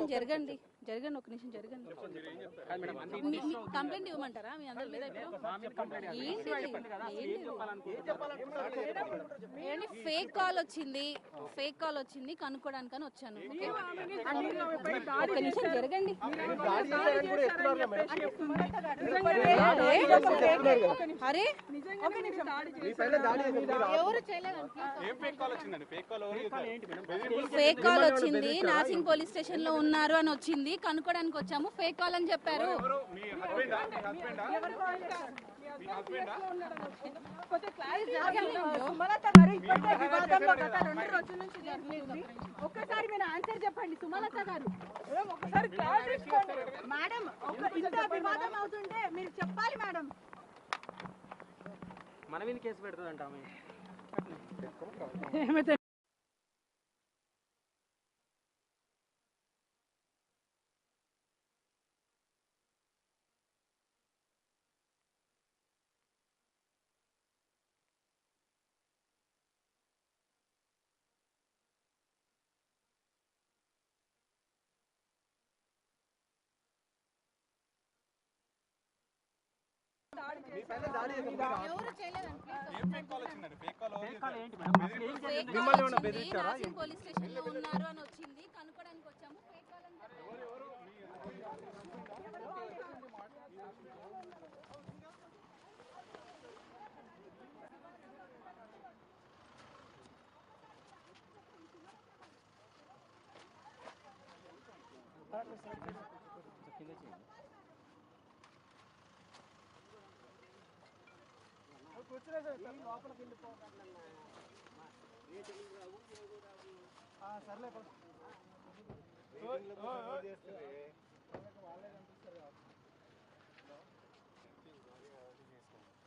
నిమిషం జరగండి ఒక నిమిషం జరగండి. కంప్లైంట్ ఇవ్వమంటారా మీ అందరి మీద? ఏంటి ఫేక్ కాల్ వచ్చింది కనుక్కోడానికని వచ్చాను. ఒక నిమిషం జరగండి. అరే ఎవరు చేయలేదు. ఫేక్ కాల్ వచ్చింది, నాసింగ్ పోలీస్ స్టేషన్ లో ఉన్నారు అని వచ్చింది, కనుక్కోడానికి వచ్చాము. ఫేక్ కాల్ అని చెప్పారు. ఒక్కసారి మీరు ఆన్సర్ చెప్పండి సుమలత గారు. ఒకసారి మేడం, ఇంత వివాదం అవుతుంటే మీరు చెప్పాలి మేడం. మన మీద కేసు పెడుతుందంటాము. పోలీస్ స్టేషన్ లో ఉన్నారు అని వచ్చింది, కనుక్కోడానికి వచ్చాము. ఫేక్ కాల్ అని సర్లే